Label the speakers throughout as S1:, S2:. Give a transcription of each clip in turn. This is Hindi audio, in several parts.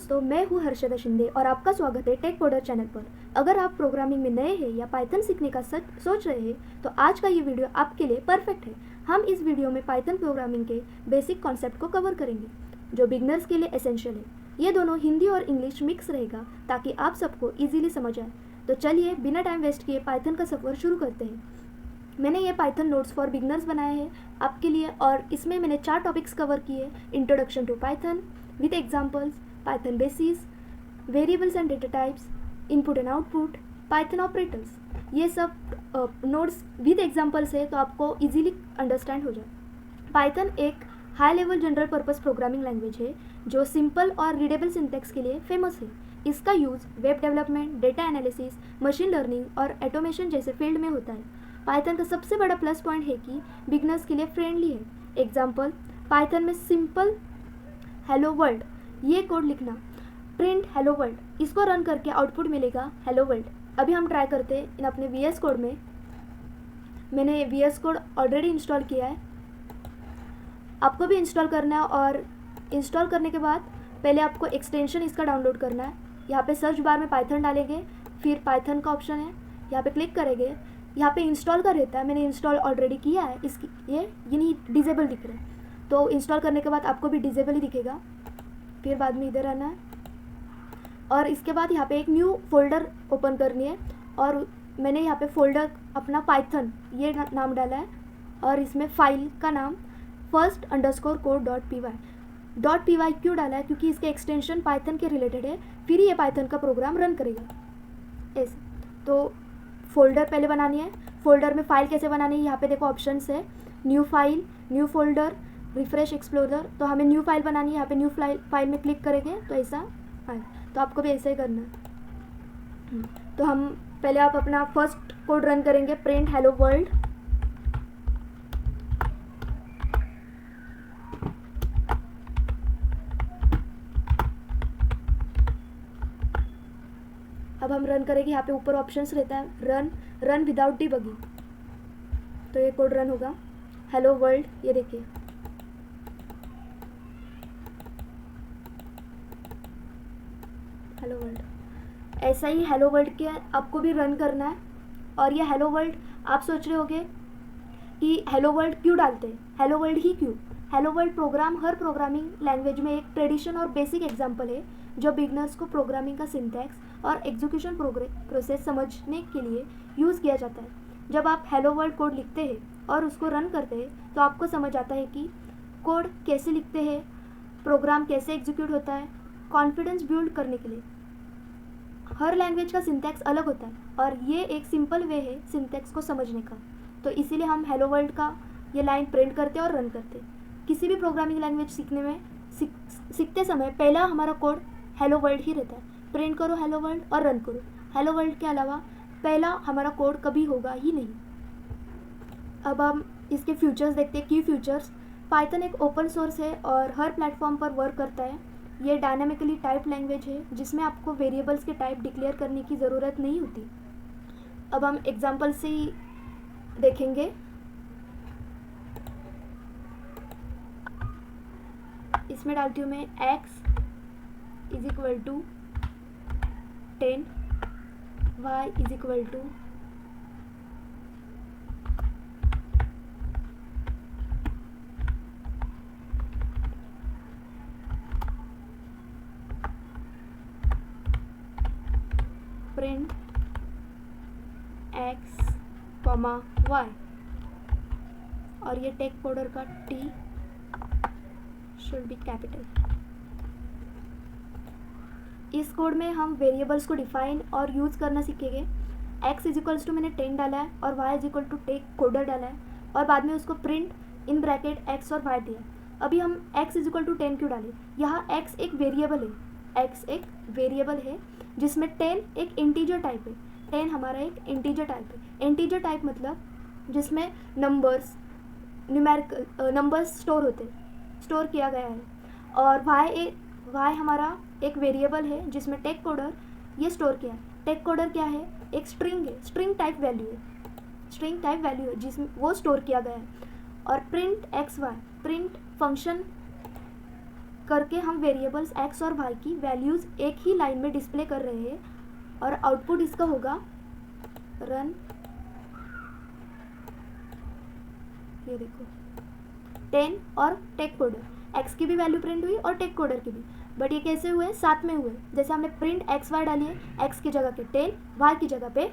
S1: दोस्तों, मैं हूँ हर्षदा शिंदे और आपका स्वागत है टेक कोडर चैनल पर। अगर आप प्रोग्रामिंग में नए हैं या पाइथन सीखने का सोच रहे हैं तो आज का ये वीडियो आपके लिए परफेक्ट है। हम इस वीडियो में पाइथन प्रोग्रामिंग के बेसिक कॉन्सेप्ट को कवर करेंगे जो बिगनर्स के लिए एसेंशियल है। ये दोनों हिंदी और इंग्लिश मिक्स रहेगा ताकि आप सबको ईजिली समझ आए। तो चलिए बिना टाइम वेस्ट किए पाइथन का सफ़र शुरू करते हैं। मैंने ये पाइथन नोट्स फॉर बिगनर्स बनाए हैं आपके लिए और इसमें मैंने 4 टॉपिक्स कवर किए। Introduction to Python with examples, Python basis, variables and data types, input and output, Python operators. ये सब नोट्स विद एग्जाम्पल्स है तो आपको इजीली अंडरस्टैंड हो जाए। पाइथन एक high level general purpose programming language है जो सिंपल और रीडेबल सिंटैक्स के लिए फेमस है। इसका use web development, data analysis, machine learning और ऑटोमेशन जैसे फील्ड में होता है। पाइथन का सबसे बड़ा प्लस पॉइंट है कि बिगनर्स के लिए फ्रेंडली है। एग्जाम्पल, पाइथन में सिंपल हेलो वर्ल्ड ये कोड लिखना, प्रिंट हेलो वर्ल्ड, इसको रन करके आउटपुट मिलेगा हेलो वर्ल्ड। अभी हम ट्राई करते हैं इन अपने VS कोड में। मैंने VS कोड ऑलरेडी इंस्टॉल किया है, आपको भी इंस्टॉल करना है। और इंस्टॉल करने के बाद पहले आपको एक्सटेंशन इसका डाउनलोड करना है। यहाँ पे सर्च बार में पाइथन डालेंगे, फिर पाइथन का ऑप्शन है, यहाँ पे क्लिक करेंगे। यहाँ पे इंस्टॉल का रहता है, मैंने इंस्टॉल ऑलरेडी किया है। इसकी ये नहीं डिजेबल दिख रहा है, तो इंस्टॉल करने के बाद आपको भी डिजेबल ही दिखेगा। फिर बाद में इधर आना है और इसके बाद यहाँ पे एक न्यू फोल्डर ओपन करनी है और मैंने यहाँ पे फोल्डर अपना पाइथन ये नाम डाला है और इसमें फाइल का नाम first_code.py क्यों डाला है क्योंकि इसके एक्सटेंशन पाइथन के रिलेटेड है, फिर ये पाइथन का प्रोग्राम रन करेगा ऐसे। तो फोल्डर पहले बनानी है। फोल्डर में फ़ाइल कैसे बनानी है, यहाँ पे देखो ऑप्शंस है, new file, new folder, refresh explorer. तो हमें न्यू फाइल बनानी है, यहाँ पे न्यू फाइल में क्लिक करेंगे तो ऐसा आए। तो आपको भी ऐसा ही करना है। तो हम पहले आप अपना फर्स्ट कोड रन करेंगे, प्रिंट हेलो वर्ल्ड। अब हम रन करेंगे, यहाँ पे ऊपर ऑप्शंस रहता है रन विदाउट डिबगिंग। तो ये कोड रन होगा हेलो वर्ल्ड, ये देखिए हेलो वर्ल्ड। ऐसा ही हेलो वर्ल्ड के आपको भी रन करना है। और ये हेलो वर्ल्ड आप सोच रहे होंगे कि हेलो वर्ल्ड क्यों डालते हैं, हेलो वर्ल्ड ही क्यों। हेलो वर्ल्ड प्रोग्राम हर प्रोग्रामिंग लैंग्वेज में एक ट्रेडिशन और बेसिक एग्जांपल है जो बिगनर्स को प्रोग्रामिंग का सिंटैक्स और एग्जीक्यूशन प्रोसेस समझने के लिए यूज़ किया जाता है। जब आप हेलो वर्ल्ड कोड लिखते हैं और उसको रन करते हैं तो आपको समझ आता है कि कोड कैसे लिखते हैं, प्रोग्राम कैसे एग्जीक्यूट होता है। कॉन्फिडेंस बिल्ड करने के लिए हर लैंग्वेज का सिंटैक्स अलग होता है और ये एक सिंपल वे है सिंटैक्स को समझने का। तो इसीलिए हम हेलो वर्ल्ड का ये लाइन प्रिंट करते हैं और रन करते हैं। किसी भी प्रोग्रामिंग लैंग्वेज सीखने में सीखते समय पहला हमारा कोड हेलो वर्ल्ड ही रहता है। प्रिंट करो हेलो वर्ल्ड और रन करो। हेलो वर्ल्ड के अलावा पहला हमारा कोड कभी होगा ही नहीं। अब हम इसके फ्यूचर्स देखते हैं। की फीचर्स, पाइथन एक ओपन सोर्स है और हर प्लेटफॉर्म पर वर्क करता है। ये डायनामिकली टाइप लैंग्वेज है जिसमें आपको वेरिएबल्स के टाइप डिक्लेयर करने की ज़रूरत नहीं होती। अब हम एग्जांपल से ही देखेंगे। इसमें डालती हूँ मैं x = 10, y = print x, y। और ये टेक कोडर का T शुड बी कैपिटल। इस कोड में हम वेरिएबल्स को डिफाइन और यूज़ करना सीखेंगे। x = मैंने 10 डाला है और y = टेक कोडर डाला है और बाद में उसको प्रिंट इन ब्रैकेट x और y दिया। अभी हम x = 10 क्यों डालें, यहाँ x एक वेरिएबल है। x एक वेरिएबल है जिसमें 10 एक इंटीजर टाइप है। 10 हमारा एक इंटीजर टाइप है। इंटीजर टाइप मतलब जिसमें नंबर्स, न्यूमेरिकल नंबर्स स्टोर किया गया है। और y हमारा एक वेरिएबल है जिसमें टेक कोडर ये स्टोर किया है। टेक कोडर क्या है, एक स्ट्रिंग है, स्ट्रिंग टाइप वैल्यू है जिसमें वो स्टोर किया गया है। और प्रिंट xy, प्रिंट फंक्शन करके हम वेरिएबल्स x और y की वैल्यूज़ एक ही लाइन में डिस्प्ले कर रहे हैं और आउटपुट इसका होगा रन, ये देखो 10 और टेक कोडर, x की भी वैल्यू प्रिंट हुई और टेक कोडर की भी, बट ये कैसे हुए, साथ में हुए। जैसे हमने प्रिंट एक्स वाई डाली है, x की जगह पे 10, y की जगह पे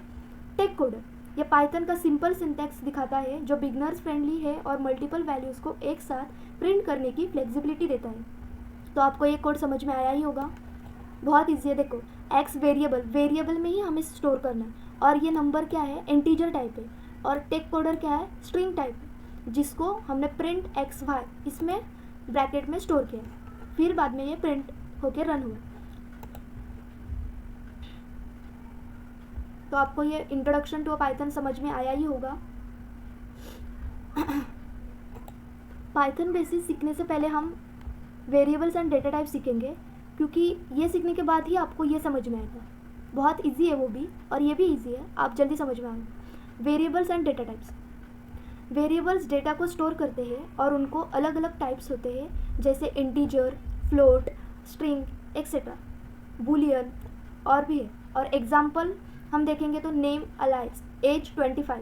S1: टेक कोडर। ये पाइथन का सिंपल सिंटैक्स दिखाता है जो बिगनर्स फ्रेंडली है और मल्टीपल वैल्यूज़ को एक साथ प्रिंट करने की फ्लेक्सिबिलिटी देता है। तो आपको ये कोड समझ में आया ही होगा, बहुत ईजी है। देखो x वेरिएबल में ही हमें स्टोर करना है, और ये नंबर क्या है, इंटीजर टाइप है, और टेक कोडर क्या है, स्ट्रिंग टाइप है, जिसको हमने प्रिंट एक्स वाई इसमें ब्रैकेट में स्टोर किया, फिर बाद में ये प्रिंट होके रन हुआ। तो आपको ये इंट्रोडक्शन टू पाइथन समझ में आया ही होगा। पाइथन बेसिस सीखने से पहले हम वेरिएबल्स एंड डेटा टाइप सीखेंगे, क्योंकि ये सीखने के बाद ही आपको ये समझ में आएगा। बहुत इजी है वो भी, और ये भी इजी है, आप जल्दी समझ में आएंगे। Variables and data types. Variables data को स्टोर करते हैं और उनको अलग अलग टाइप्स होते हैं, जैसे integer, float, string etcetera, boolean और भी है। और एग्जाम्पल हम देखेंगे तो name, Alice, age 25,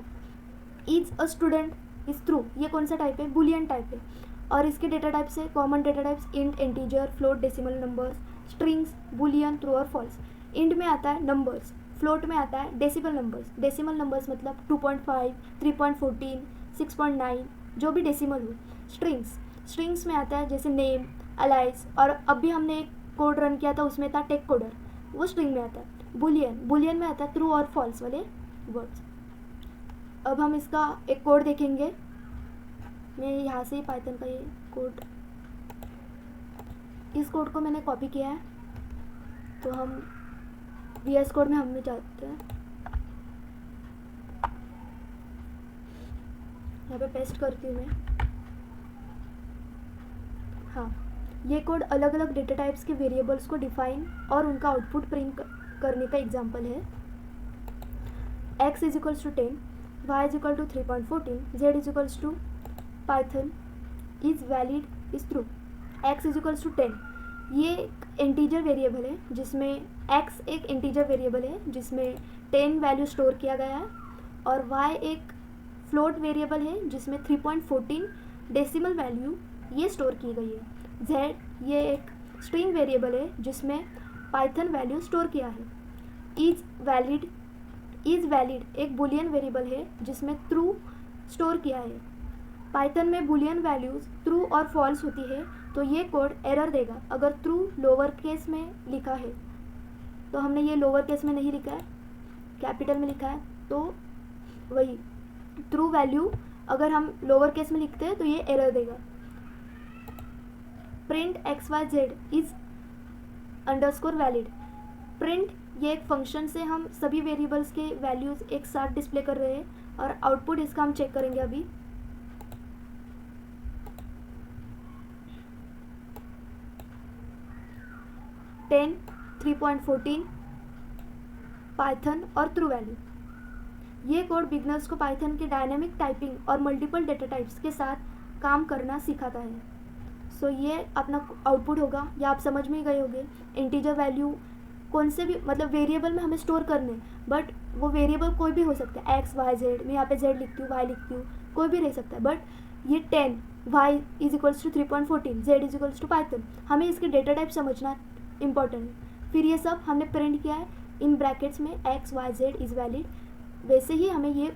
S1: is a student, is true, ये कौन सा टाइप है, बूलियन टाइप है। और इसके डेटा टाइप्स है common data types, int, integer, float, decimal numbers, strings, Boolean, true और फॉल्स। इंट में आता है नंबर्स, फ्लोट में आता है डेसिमल नंबर्स। डेसिमल नंबर्स मतलब 2.5, 3.14, 6.9, जो भी डेसिमल हो। स्ट्रिंग्स में आता है जैसे नेम, अलाइज, और अभी हमने एक कोड रन किया था उसमें था टेक कोडर, वो स्ट्रिंग में आता है। बूलियन में आता है ट्रू और फॉल्स वाले वर्ड्स। अब हम इसका एक कोड देखेंगे। मैं यहाँ से ही पाइथन का ये कोड, इस कोड को मैंने कॉपी किया है, तो हम VS कोड में हम जाते हैं, यहाँ पे पेस्ट करती हूँ मैं। हाँ, ये कोड अलग अलग डेटा टाइप्स के वेरिएबल्स को डिफाइन और उनका आउटपुट प्रिंट करने का एग्जांपल है। x is equals to 10, y is equal to 3.14, z is equals to Python is valid is true. x is equals to 10, ये एक इंटीजर वेरिएबल है जिसमें x एक इंटीजर वेरिएबल है जिसमें 10 वैल्यू स्टोर किया गया है, और y एक फ्लोट वेरिएबल है जिसमें 3.14 डेसिमल वैल्यू ये स्टोर की गई है। z ये एक स्ट्रिंग वेरिएबल है जिसमें पाइथन वैल्यू स्टोर किया है। इज वैलिड एक बुलियन वेरिएबल है जिसमें ट्रू स्टोर किया है। पाइथन में बुलियन वैल्यूज़ ट्रू और फॉल्स होती है, तो ये कोड एरर देगा अगर ट्रू लोअर केस में लिखा है। तो हमने ये लोअर केस में नहीं लिखा है, कैपिटल में लिखा है, तो वही ट्रू वैल्यू अगर हम लोअर केस में लिखते हैं तो ये एरर देगा। Print XYZ is underscore valid. Print ये एक फंक्शन से हम सभी वेरिएबल्स के वैल्यूज़ एक साथ डिस्प्ले कर रहे हैं, और आउटपुट इसका हम चेक करेंगे अभी। टेन, 3.14, पाइथन और ट्रू वैल्यू। ये कोड बिगनर्स को पाइथन के डायनेमिक टाइपिंग और मल्टीपल डेटा टाइप्स के साथ काम करना सिखाता है। सो ये अपना आउटपुट होगा, या आप समझ में ही गए होंगे। इंटीजर वैल्यू कौन से भी मतलब वेरिएबल में हमें स्टोर करने, बट वो वेरिएबल कोई भी हो सकता है, एक्स वाई जेड, मैं यहाँ पे जेड लिखती हूँ, वाई लिखती हूँ, कोई भी रह सकता है। बट ये 10, y is equals to 3.14, z is equals to Python, हमें इसके डेटा टाइप समझना इंपॉर्टेंट है। फिर ये सब हमने प्रिंट किया है इन ब्रैकेट्स में, x y z is valid, वैसे ही हमें ये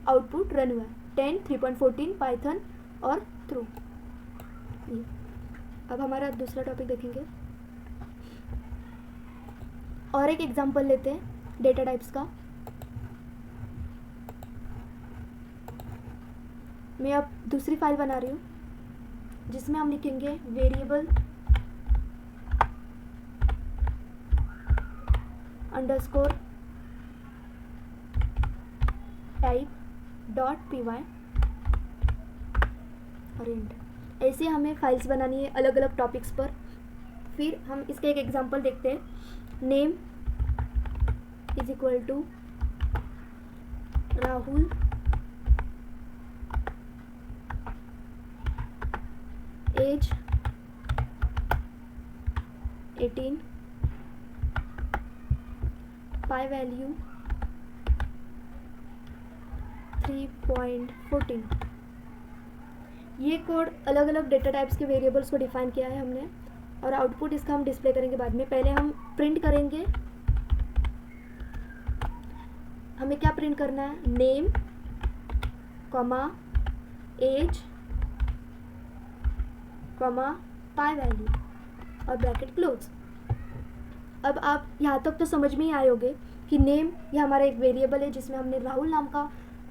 S1: आउटपुट रन हुआ है 10, 3.14, पाइथन और ट्रू। अब हमारा दूसरा टॉपिक देखेंगे, और एक एग्जांपल लेते हैं डेटा टाइप्स का। मैं अब दूसरी फाइल बना रही हूँ जिसमें हम लिखेंगे variable underscore type dot py और इंट। ऐसे हमें फाइल्स बनानी है अलग अलग टॉपिक्स पर। फिर हम इसके एक एग्जांपल देखते हैं। Name is equal to Rahul, age 18 pi value 3.14। ये कोड अलग अलग डेटा टाइप्स के वेरिएबल्स को डिफाइन किया है हमने, और आउटपुट इसका हम डिस्प्ले करेंगे बाद में। पहले हम प्रिंट करेंगे, हमें क्या प्रिंट करना है, name comma age comma pi value और ब्रैकेट क्लोज। अब आप यहाँ तक तो समझ में ही आए होंगे कि नेम ये हमारा एक वेरिएबल है जिसमें हमने राहुल नाम का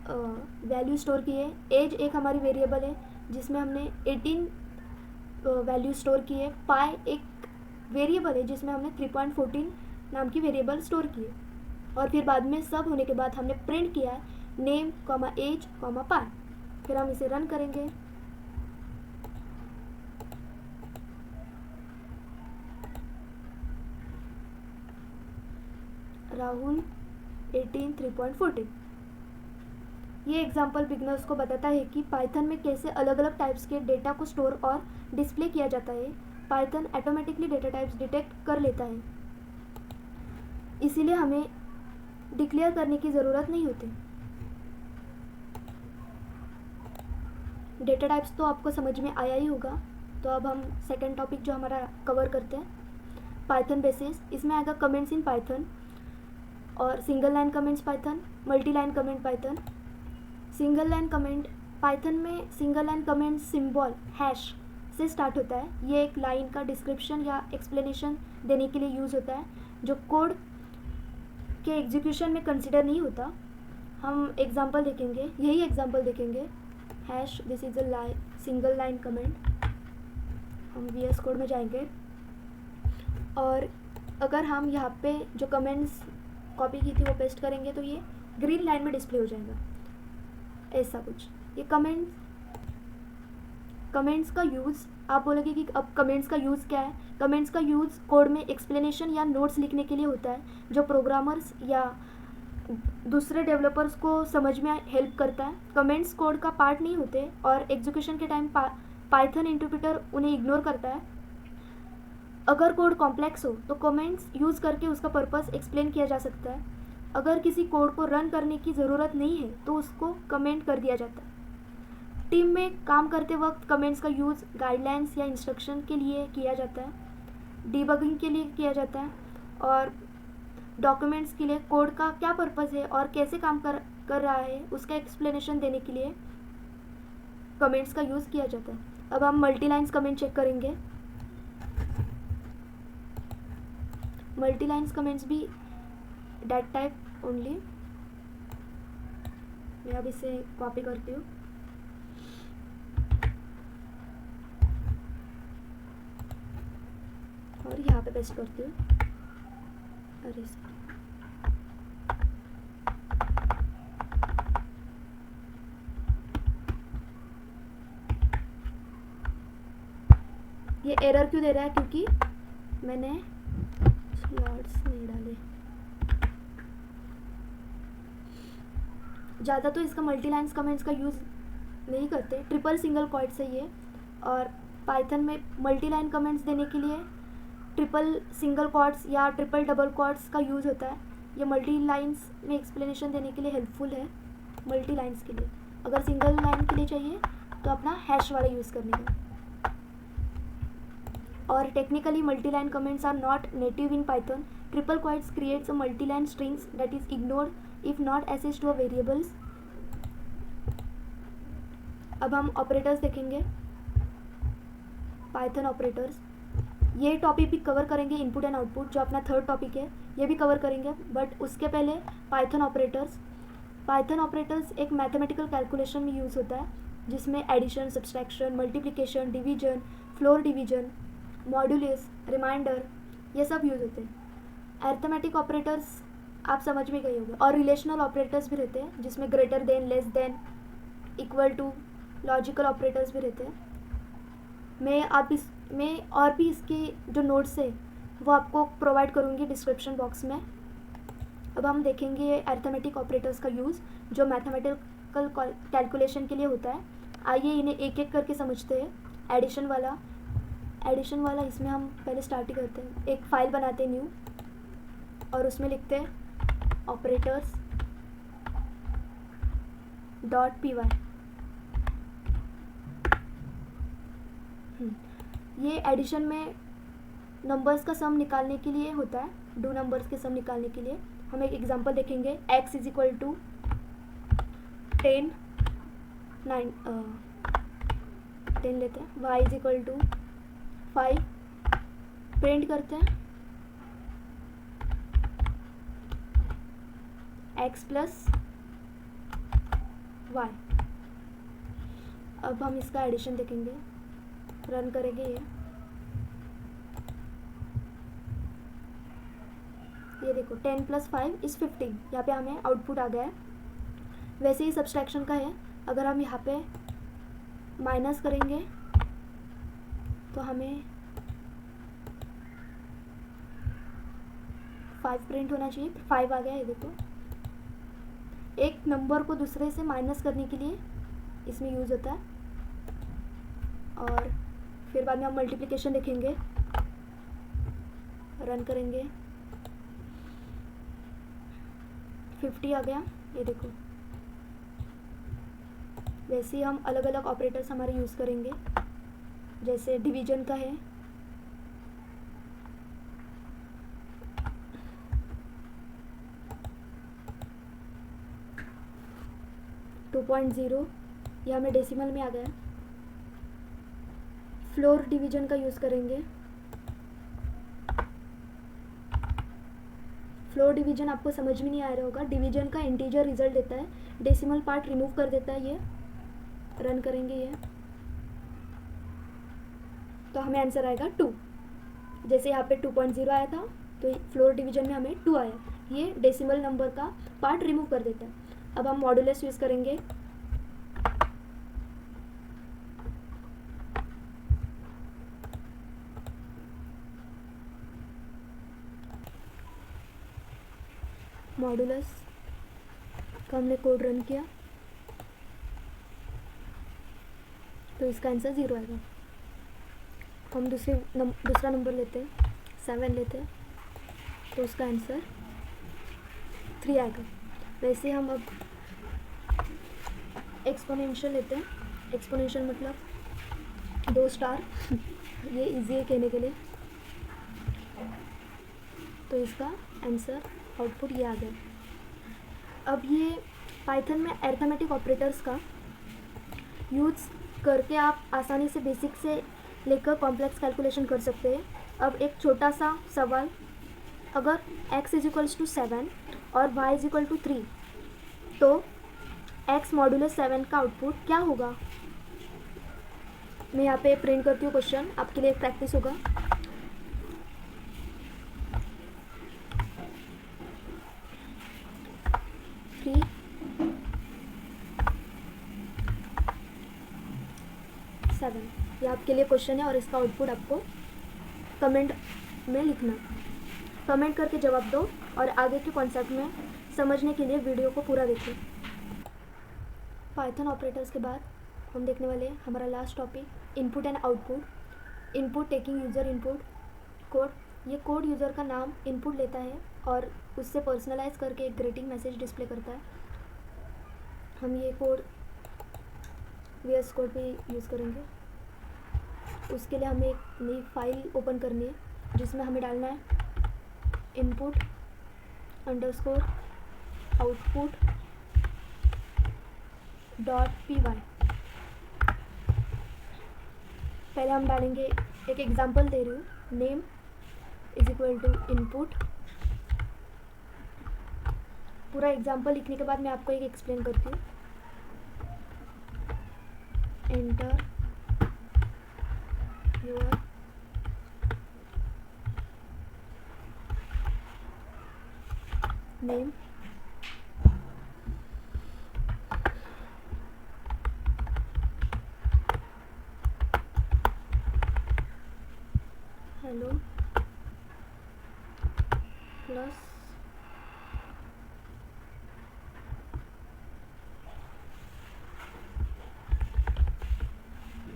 S1: वैल्यू स्टोर की है। एज एक हमारी वेरिएबल है जिसमें हमने 18 वैल्यू स्टोर की है। पाई एक वेरिएबल है जिसमें हमने 3.14 नाम की वेरिएबल स्टोर की है। और फिर बाद में सब होने के बाद हमने प्रिंट किया है नेम कॉमा एज कॉमा पाई। फिर हम इसे रन करेंगे। राहुल 18 3.14। ये एग्जाम्पल बिगनर्स को बताता है कि पाइथन में कैसे अलग अलग टाइप्स के डेटा को स्टोर और डिस्प्ले किया जाता है। Python automatically data types detect कर लेता है, इसीलिए हमें डिक्लेयर करने की ज़रूरत नहीं होती। डेटा टाइप्स तो आपको समझ में आया ही होगा। तो अब हम सेकंड टॉपिक जो हमारा कवर करते हैं, पाइथन बेसिस। इसमें आएगा कमेंट्स इन पाइथन और single line comments Python, multi line comment Python. Single line comment Python में single line comment symbol hash से स्टार्ट होता है। ये एक लाइन का डिस्क्रिप्शन या एक्सप्लेनेशन देने के लिए यूज़ होता है, जो कोड के एग्जीक्यूशन में कंसिडर नहीं होता। हम एग्जांपल देखेंगे, यही एग्जांपल देखेंगे। Hash this is a single line comment. हम VS कोड में जाएंगे और अगर हम यहाँ पे जो कमेंट्स कॉपी की थी वो पेस्ट करेंगे तो ये ग्रीन लाइन में डिस्प्ले हो जाएगा, ऐसा कुछ। ये कमेंट्स का यूज़, आप बोलोगे कि अब कमेंट्स का यूज़ क्या है। कमेंट्स का यूज़ कोड में एक्सप्लेनेशन या नोट्स लिखने के लिए होता है, जो प्रोग्रामर्स या दूसरे डेवलपर्स को समझ में हेल्प करता है। कमेंट्स कोड का पार्ट नहीं होते और एग्जीक्यूशन के टाइम पाइथन इंटरप्रेटर उन्हें इग्नोर करता है। अगर कोड कॉम्प्लेक्स हो तो कमेंट्स यूज़ करके उसका पर्पस एक्सप्लेन किया जा सकता है। अगर किसी कोड को रन करने की ज़रूरत नहीं है तो उसको कमेंट कर दिया जाता है। टीम में काम करते वक्त कमेंट्स का यूज़ गाइडलाइंस या इंस्ट्रक्शन के लिए किया जाता है, डीबगिंग के लिए किया जाता है, और डॉक्यूमेंट्स के लिए कोड का क्या पर्पस है और कैसे काम कर रहा है उसका एक्सप्लेनेशन देने के लिए कमेंट्स का यूज़ किया जाता है। अब हम मल्टी लाइन्स कमेंट चेक करेंगे। मल्टी लाइन्स कमेंट्स भी डेट टाइप ओनली। मैं अब इसे कॉपी करती हूँ और यहाँ पे पेस्ट करती हूँ। अरे ये एरर क्यों दे रहा है, क्योंकि मैंने स्लॉट्स नहीं डाले। ज़्यादा तो इसका मल्टी लाइन्स कमेंट्स का यूज़ नहीं करते, ट्रिपल सिंगल क्वाइट्स है ये। और पाइथन में मल्टी लाइन कमेंट्स देने के लिए ट्रिपल सिंगल क्वाट्स या ट्रिपल डबल क्वाट्स का यूज़ होता है। ये मल्टी लाइन्स में एक्सप्लेनेशन देने के लिए हेल्पफुल है। मल्टी लाइन्स के लिए, अगर सिंगल लाइन के लिए चाहिए तो अपना हैश वाला यूज़ करने का। और technically multi line comments are not native in Python. Triple quotes creates a multi line strings that is ignored if not assessed to a variables. अब हम ऑपरेटर्स देखेंगे, पाइथन ऑपरेटर्स। ये टॉपिक भी कवर करेंगे, इनपुट एंड आउटपुट जो अपना थर्ड टॉपिक है, ये भी कवर करेंगे। बट उसके पहले पाइथन ऑपरेटर्स। पाइथन ऑपरेटर्स एक मैथमेटिकल कैलकुलेशन में यूज़ होता है, जिसमें addition, subtraction, multiplication, division, floor division, modulus, remainder, ये सब यूज़ होते हैं। अरिथमेटिक ऑपरेटर्स आप समझ में गए होंगे। और रिलेशनल ऑपरेटर्स भी रहते हैं, जिसमें greater than, less than, equal to, logical operators भी रहते हैं। मैं और भी इसके जो नोट्स है वो आपको प्रोवाइड करूँगी डिस्क्रिप्शन बॉक्स में। अब हम देखेंगे अरिथमेटिक ऑपरेटर्स का यूज़ जो मैथमेटिकल कैलकुलेशन के लिए होता है। आइए इन्हें एक एक करके समझते हैं। एडिशन वाला, एडिशन वाला इसमें हम पहले स्टार्ट ही करते हैं, एक फ़ाइल बनाते हैं न्यू, और उसमें लिखते हैं ऑपरेटर्स .py। ये एडिशन में नंबर्स का सम निकालने के लिए होता है, दो नंबर्स के सम निकालने के लिए। हम एक एग्जांपल देखेंगे, x इज इक्वल टू 10 लेते हैं, y is equal to 5, print करते हैं x प्लस y। अब हम इसका एडिशन देखेंगे, रन करेंगे ये देखो 10 प्लस 5 इज़ 15, यहाँ पे हमें आउटपुट आ गया है। वैसे ही सब्सट्रैक्शन का है, अगर हम यहाँ पे माइनस करेंगे तो हमें 5 प्रिंट होना चाहिए, 5 आ गया। ये देखो, एक नंबर को दूसरे से माइनस करने के लिए इसमें यूज़ होता है। और फिर बाद में हम मल्टीप्लिकेशन देखेंगे, रन करेंगे, 50 आ गया। ये देखो, वैसे ही हम अलग अलग ऑपरेटर्स हमारे यूज़ करेंगे। जैसे डिवीजन का है, .0, ये हमें डेसिमल में आ गया। फ्लोर डिवीजन का यूज़ करेंगे। फ्लोर डिवीजन आपको समझ में नहीं आ रहा होगा, डिवीजन का इंटीजर रिजल्ट देता है, डेसिमल पार्ट रिमूव कर देता है। ये रन करेंगे ये, तो हमें आंसर आएगा 2। जैसे यहाँ पे 2.0 आया था, तो फ्लोर डिवीजन में हमें 2 आया। ये डेसिमल नंबर का पार्ट रिमूव कर देता है। अब हम मॉडुलस यूज़ करेंगे। मॉडुलस का हमने कोड रन किया, तो इसका आंसर 0 आएगा। हम दूसरा नंबर लेते हैं, 7 लेते हैं, तो उसका आंसर 3 आएगा। वैसे हम अब एक्सपोनेंशियल लेते हैं। एक्सपोनेंशियल मतलब 2 स्टार ये इजी है कहने के लिए। तो इसका आंसर आउटपुट ये आ गया। अब ये पाइथन में अरिथमेटिक ऑपरेटर्स का यूज़ करके आप आसानी से बेसिक से लेकर कॉम्प्लेक्स कैलकुलेशन कर सकते हैं। अब एक छोटा सा सवाल, अगर x इज इक्वल्स टू 7 और y इज इक्वल टू 3, तो x मॉडुलस 7 का आउटपुट क्या होगा? मैं यहाँ पे प्रिंट करती हूँ क्वेश्चन, आपके लिए एक प्रैक्टिस होगा। ये आपके लिए क्वेश्चन है और इसका आउटपुट आपको कमेंट में लिखना। कमेंट करके जवाब दो और आगे के कॉन्सेप्ट में समझने के लिए वीडियो को पूरा देखिए। पाइथन ऑपरेटर्स के बाद हम देखने वाले हैं हमारा last topic, input and output. Input taking user input code. ये कोड यूज़र का नाम इनपुट लेता है और उससे पर्सनलाइज करके एक ग्रीटिंग मैसेज डिस्प्ले करता है। हम ये कोड VS कोड पे यूज़ करेंगे। उसके लिए हमें एक नई फाइल ओपन करनी है जिसमें हमें डालना है input _ output .py। पहले हम डालेंगे, एक एग्जांपल दे रही हूँ, name is equal to input. पूरा एग्जांपल लिखने के बाद मैं आपको एक एक्सप्लेन करती हूँ। Enter your name, hello plus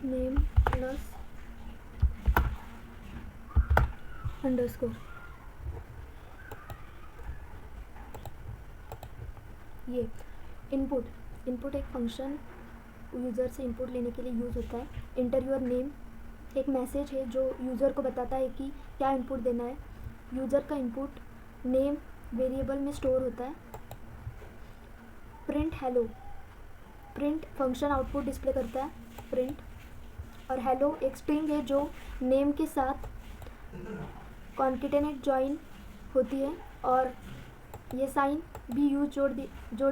S1: name plus underscore. ये इनपुट एक फंक्शन यूज़र से इनपुट लेने के लिए यूज़ होता है। इंटर योर नेम एक मैसेज है जो यूज़र को बताता है कि क्या इनपुट देना है। यूज़र का इनपुट नेम वेरिएबल में स्टोर होता है। Print hello, print function output display करता है, प्रिंट। और हेलो एक स्ट्रिंग है जो नेम के साथ कॉन्केटेनेट जॉइन होती है, और ये साइन भी जोड़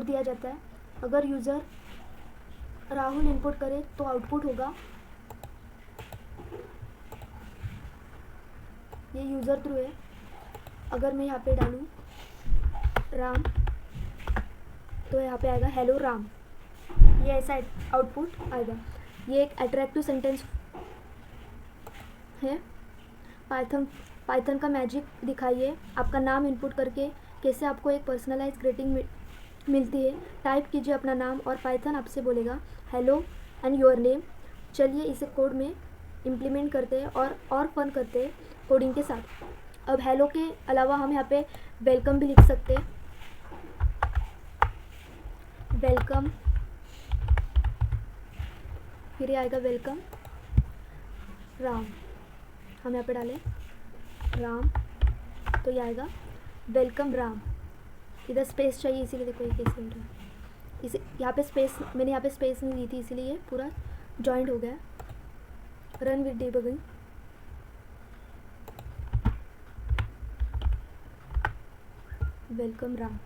S1: दिया जाता है। अगर यूज़र राहुल इनपुट करे तो आउटपुट होगा, ये यूज़र थ्रू है। अगर मैं यहाँ पे डालूँ राम तो यहाँ पे आएगा हेलो राम, ये ऐसा आउटपुट आएगा। ये एक अट्रैक्टिव सेंटेंस है। पाइथन का मैजिक दिखाइए, आपका नाम इनपुट करके कैसे आपको एक पर्सनलाइज ग्रीटिंग मिलती है। टाइप कीजिए अपना नाम और पाइथन आपसे बोलेगा हेलो एंड योर नेम। चलिए इसे कोड में इम्प्लीमेंट करते हैं और फन करते हैं कोडिंग के साथ। अब हेलो के अलावा हम यहाँ पे वेलकम भी लिख सकते हैं, वेलकम, फिर ये आएगा वेलकम राम। हम यहाँ पे डालें राम तो ये आएगा वेलकम राम। इधर स्पेस चाहिए इसीलिए देखो ये कैसे हो रहा है। इसे यहाँ पे स्पेस, मैंने यहाँ पे स्पेस नहीं दी थी इसीलिए ये पूरा जॉइंट हो गया। Run with debugging. Welcome Ram.